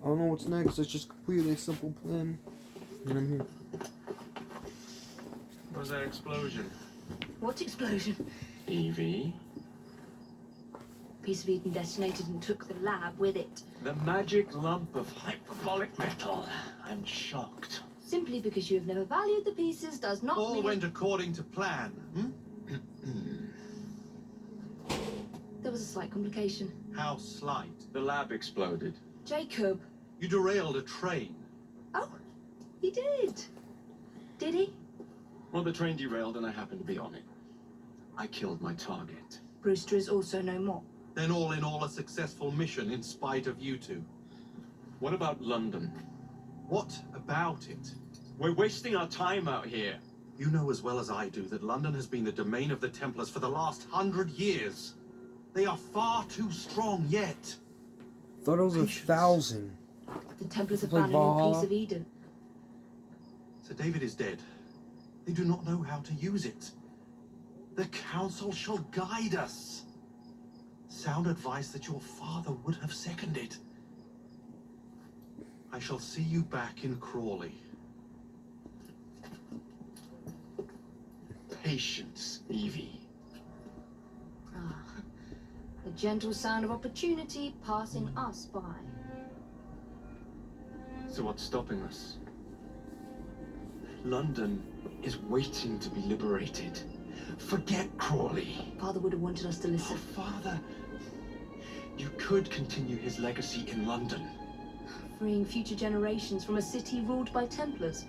I don't know what's next. It's just completely a simple plan. And I'm here. What was that explosion? What explosion? Evie? Piece of Eden detonated and took the lab with it. The magic lump of hyperbolic metal. I'm shocked. Simply because you have never valued the pieces does not All mean... went according to plan, There was a slight complication. How slight? The lab exploded. Jacob. You derailed a train. Oh, he did. Did he? Well, the train derailed and I happened to be on it. I killed my target. Brewster is also no more. Then all in all a successful mission in spite of you two. What about London? What about it? We're wasting our time out here. You know as well as I do that London has been the domain of the Templars for the last 100 years. They are far too strong yet. Thought it was 1,000. The Templars have Like found a new Valhalla. piece of Eden. Sir David is dead. They do not know how to use it. The Council shall guide us. Sound advice that your father would have seconded. I shall see you back in Crawley. Patience, Evie. Ah, the gentle sound of opportunity passing us by. So what's stopping us? London is waiting to be liberated. Forget Crawley. Father would have wanted us to Oh, listen. Father, you could continue his legacy in London. Freeing future generations from a city ruled by Templars.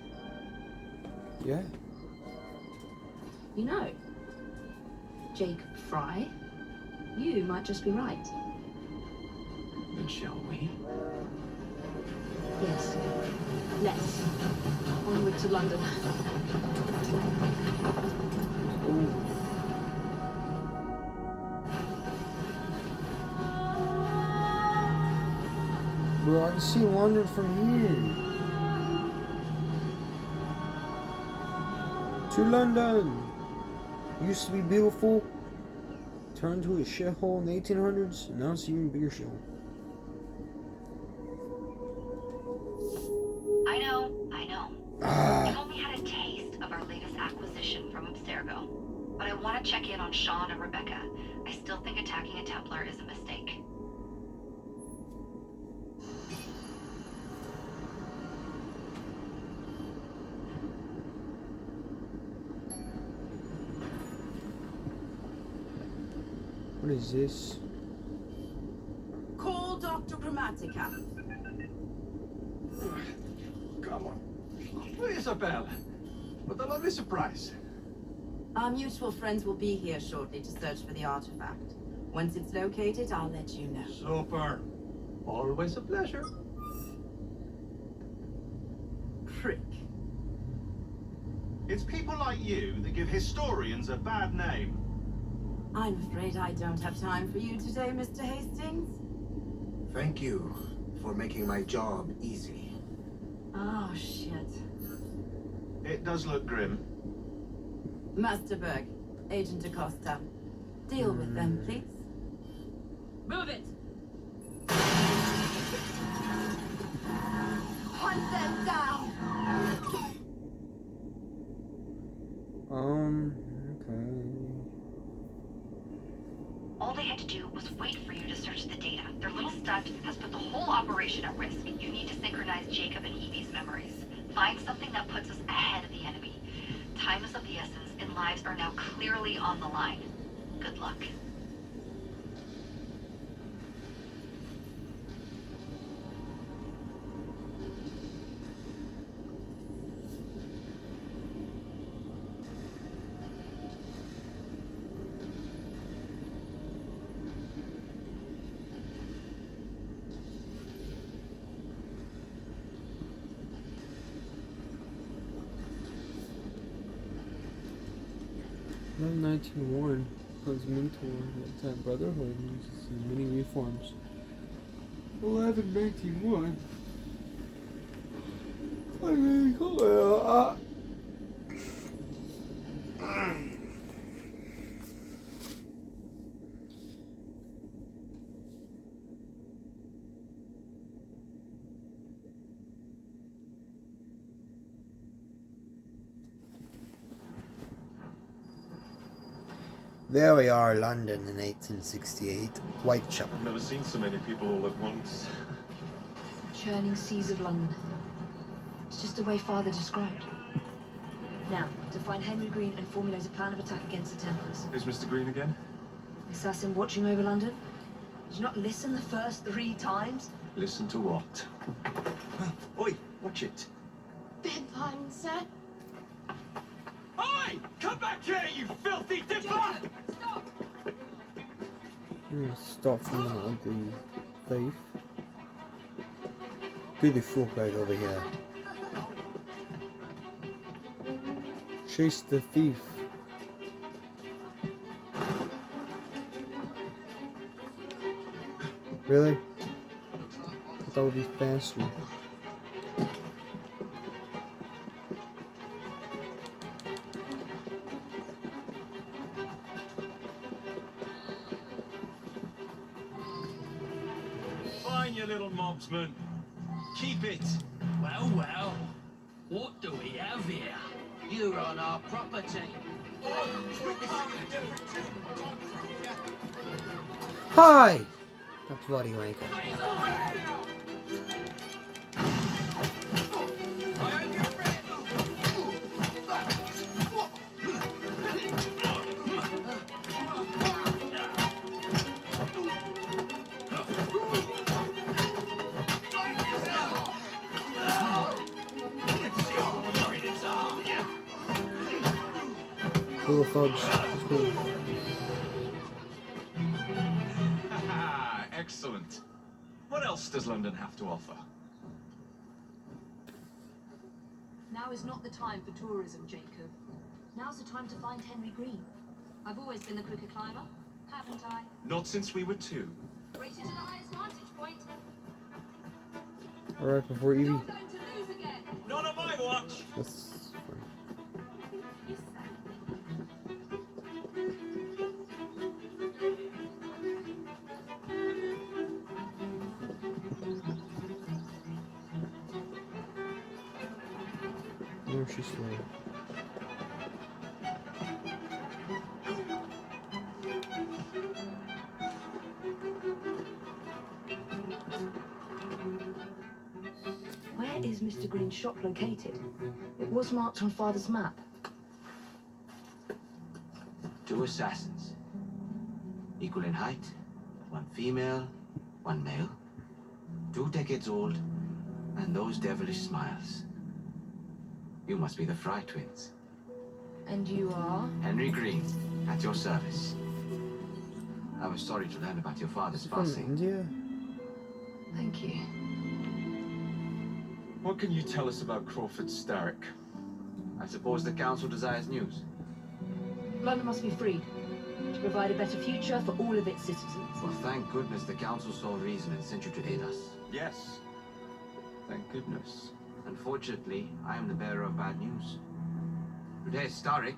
Yeah. You know, Jacob Fry, you might just be right. Then shall we? Yes. Let's. Onward to London. Bro, I can see London from here. To London. Used to be beautiful. Turned to a shithole in the 1800s. Now it's even bigger shithole. I know. You've only had a taste of our latest acquisition from Abstergo. But I want to check in on Sean and Rebecca. I still think attacking a Templar is a mistake. What is this? Call Dr. Chromatica. Come on. Isabel, what a lovely surprise. Our mutual friends will be here shortly to search for the artifact. Once it's located, I'll let you know. Super. Always a pleasure. Prick. It's people like you that give historians a bad name. I'm afraid I don't have time for you today, Mr. Hastings. Thank you for making my job easy. Oh, shit. It does look grim. Master Berg, Agent Acosta. Deal with them, please. Move it! Hunt them down! Okay. All they had to do was wait for you to search the data. Their little stunt has put the whole operation at risk. You need to synchronize Jacob and Evie's memories. Find something that puts us ahead of the enemy. Time is of the essence, and lives are now clearly on the line. Good luck. Not 1901. His mentor, anti-brotherhood, uses many reforms. 1191. I mean, There we are, London in 1868. Whitechapel. I've never seen so many people all at once. Churning seas of London. It's just the way Father described. Now, to find Henry Green and formulate a plan of attack against the Templars. Who's Mr. Green again? Assassin watching over London? Did you not listen the first 3 times? Listen to what? Oi, watch it. Beg pardon, sir. Oi! Come back here, you filthy dipper! Stop! Stop from an ugly thief. Get the fuck out over here. Chase the thief. Really? I thought that would be faster. Fine, you little mobsman. Keep it. Well, well. What do we have here? You're on our property. Hi! That bloody wanker. Cool thugs. It's cool. Excellent. What else does London have to offer? Now is not the time for tourism, Jacob. Now's the time to find Henry Green. I've always been the quicker climber, haven't I? Not since we were 2. Race you to the highest vantage point. Alright, before Evie. You're going to lose again. Not on my watch! That's fine. No, she's slow. Where is Mr. Green's shop located? It was marked on Father's map. 2 assassins. Equal in height. 1 female, 1 male. 2 decades old. And those devilish smiles. You must be the Fry twins. And you are? Henry Green, at your service. I was sorry to learn about your father's From passing. India? Thank you. What can you tell us about Crawford Starrick? I suppose the council desires news. London must be freed to provide a better future for all of its citizens. Well, thank goodness the council saw reason and sent you to aid us. Yes. Thank goodness. Unfortunately, I am the bearer of bad news. Today, Starrick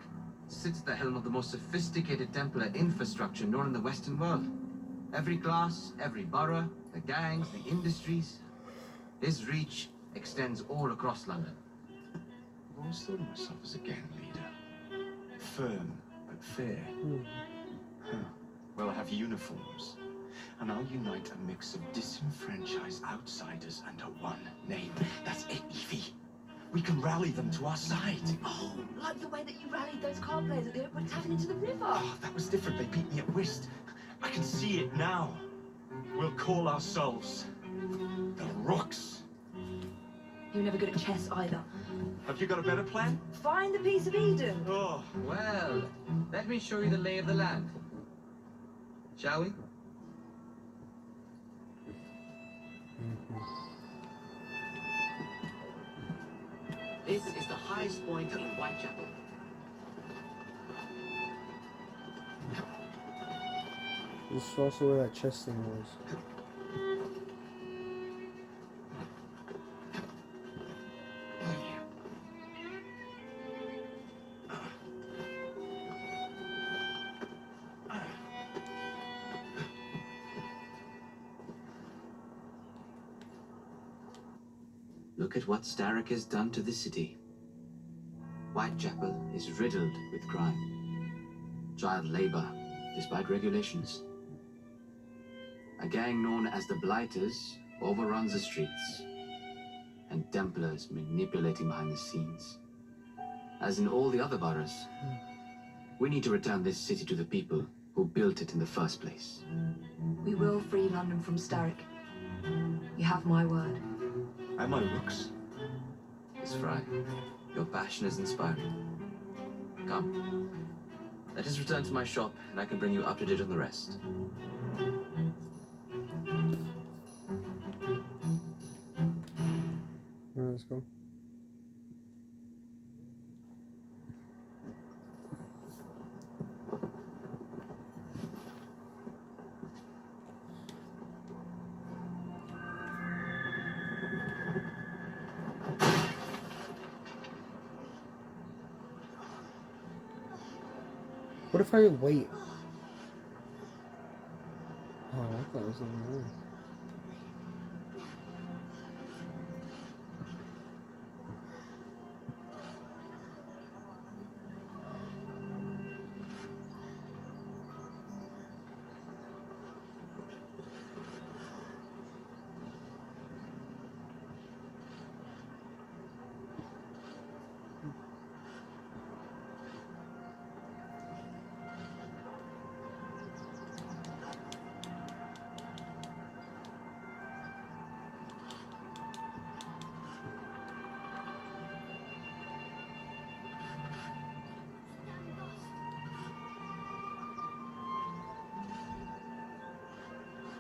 sits at the helm of the most sophisticated Templar infrastructure known in the Western world. Every class, every borough, the gangs, the industries. His reach extends all across London. I've always thought of myself as a gang leader. Firm, but fair. Huh. Well, I have uniforms. And I'll unite a mix of disenfranchised outsiders under one name. That's it, Evie. We can rally them to our side. Oh, like the way that you rallied those card players at the Oakwood Tavern into the river. Oh, that was different. They beat me at whist. I can see it now. We'll call ourselves the Rooks. You were never good at chess either. Have you got a better plan? Find the piece of Eden. Oh, Well, let me show you the lay of the land. Shall we? This is the highest point in Whitechapel. This is also where that chest thing was. Look at what Starrick has done to the city. Whitechapel is riddled with crime. Child labor, despite regulations. A gang known as the Blighters overruns the streets, and Templars manipulating behind the scenes. As in all the other boroughs, we need to return this city to the people who built it in the first place. We will free London from Starrick. You have my word. And my rooks. Miss Fry, your passion is inspiring. Come, let us return to my shop, and I can bring you up to date on the rest. Let's go. What if I wait? Oh, I thought it was on the way.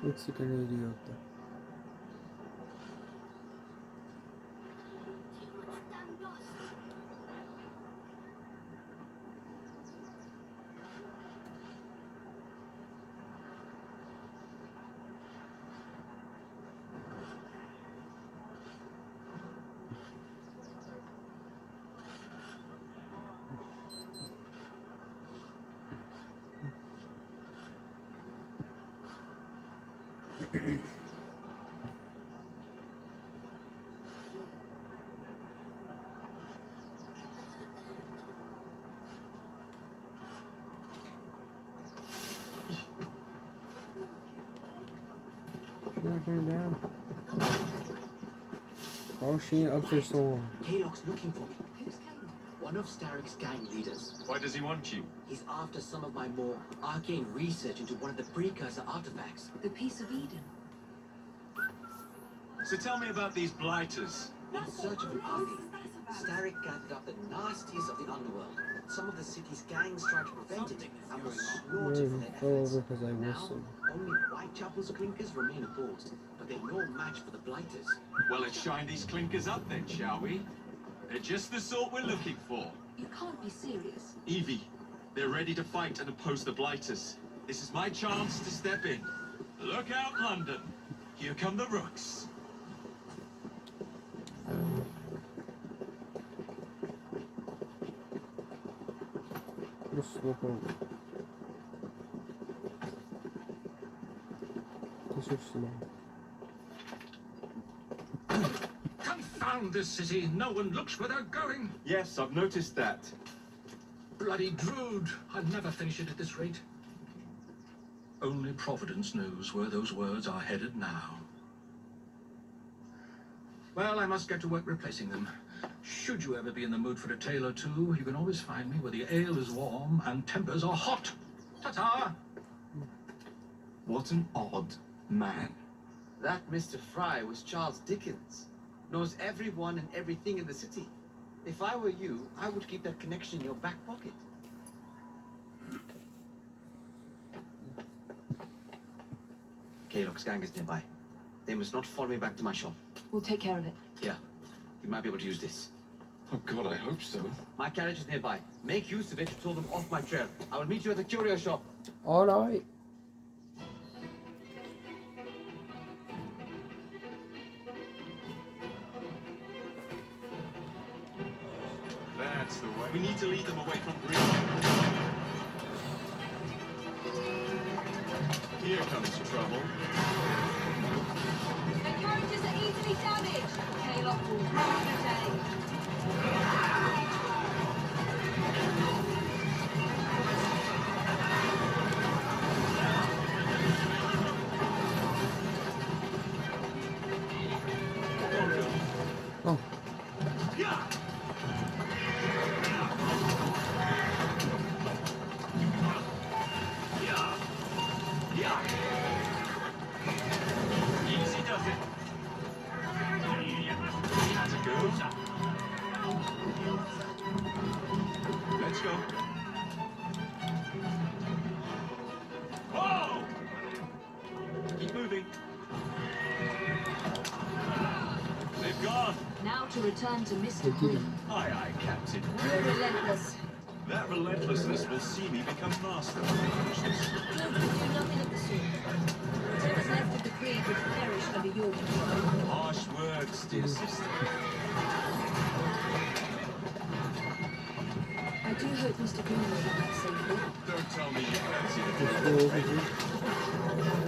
Mexican idiota. She's not coming down. Oh, she ain't up there so long. Kaylock's looking for me. Who's Kaylock? One of Starrick's gang leaders. Why does he want you? He's after some of my more arcane research into one of the precursor artifacts. The Piece of Eden. So tell me about these blighters. In search of an arcane, Starrick gathered up the nastiest of the underworld. Some of the city's gangs tried to prevent it and were slaughtered for their Fell efforts. over because I Now, whistled. only Whitechapel's clinkers remain opposed, but they're no match for the Blighters. Well, let's shine these clinkers up then, shall we? They're just the sort we're looking for. You can't be serious. Evie, they're ready to fight and oppose the blighters. This is my chance to step in. Look out, London. Here come the rooks. Just swap over. These are slow. Confound this city! No one looks where they're going! Yes, I've noticed that. Bloody Drood! I'll never finish it at this rate. Only Providence knows where those words are headed now. Well, I must get to work replacing them. Should you ever be in the mood for a tale or two, you can always find me where the ale is warm and tempers are hot. Ta-ta! What an odd man. That Mr. Fry was Charles Dickens. Knows everyone and everything in the city. If I were you, I would keep that connection in your back pocket. Kaylock's gang is nearby. They must not follow me back to my shop. We'll take care of it. Here, you might be able to use this. Oh God, I hope so. My carriage is nearby. Make use of it to throw them off my trail. I will meet you at the curio shop. Alright. That's the way. We need to lead them away from Green. Here comes trouble. The carriages are easily damaged. Kaylock will rule the day. gone. Now to return to Mr. Green. Aye, aye, Captain. You're relentless. That relentlessness will see me become master of foolishness. George would do nothing of the sort. Whatever's left of the Creed would perish under your control. Harsh words, dear sister. I do hope Mr. Green will get back safely. Don't tell me you fancy the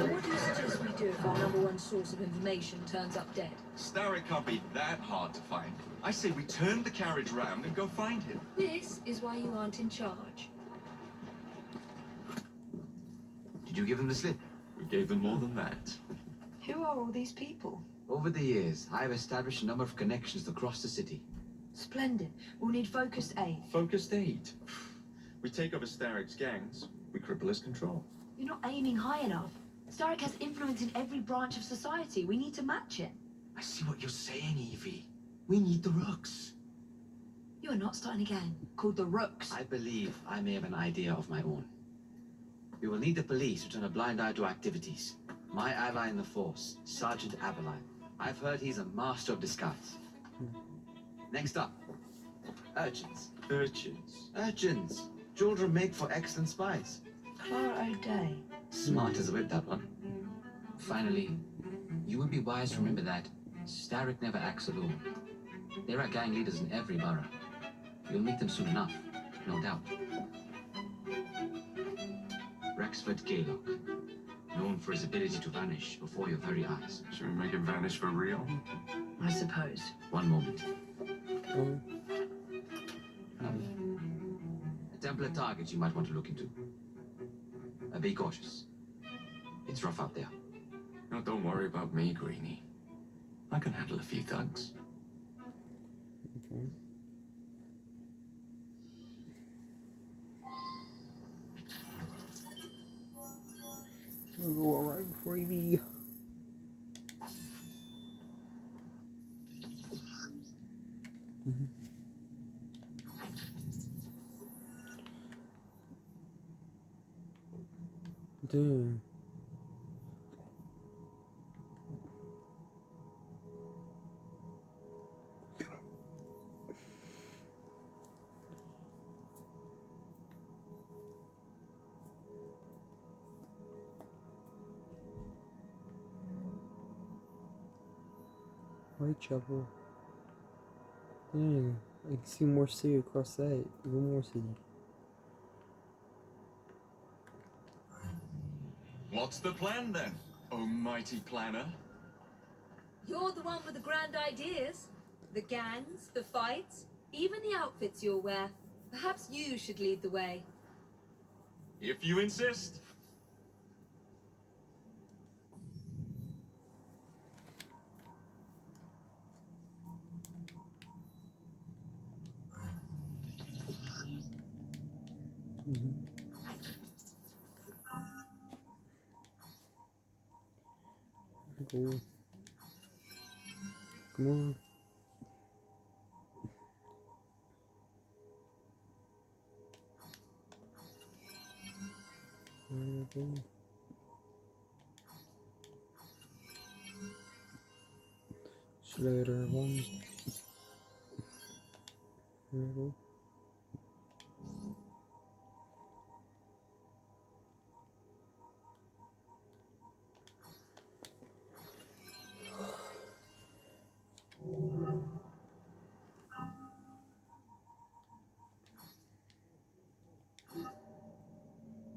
And what do you suggest we do if our #1 source of information turns up dead? Starrick can't be that hard to find. I say we turn the carriage round and go find him. This is why you aren't in charge. Did you give them the slip? We gave them more than that. Who are all these people? Over the years, I have established a number of connections across the city. Splendid. We'll need focused aid. Focused aid. We take over Starrick's gangs, we cripple his control. You're not aiming high enough. Starrick has influence in every branch of society. We need to match it. I see what you're saying, Evie. We need the Rooks. You are not starting a gang called the Rooks. I believe I may have an idea of my own. We will need the police to turn a blind eye to activities. My ally in the force, Sergeant Aberline. I've heard he's a master of disguise. Next up, urchins. Urchins? Urchins. Children make for excellent spies. Clara O'Day. Smart as a whip, that one. Finally, you would be wise to remember that Starrick never acts alone. There are gang leaders in every borough. You'll meet them soon enough, no doubt. Rexford Gaylock, known for his ability to vanish before your very eyes. Should we make him vanish for real? I suppose. One moment. A Templar target you might want to look into. Be cautious. It's rough out there. No, don't worry about me, Greenie. I can handle a few thugs. Okay. We'll go alright before you be. Damn. Whitechapel. Dang, I can see more city across that. Even more city. What's the plan then, almighty planner? You're the one with the grand ideas. The gangs, the fights, even the outfits you'll wear. Perhaps you should lead the way. If you insist. Cool. Come on. Slater one. There we go.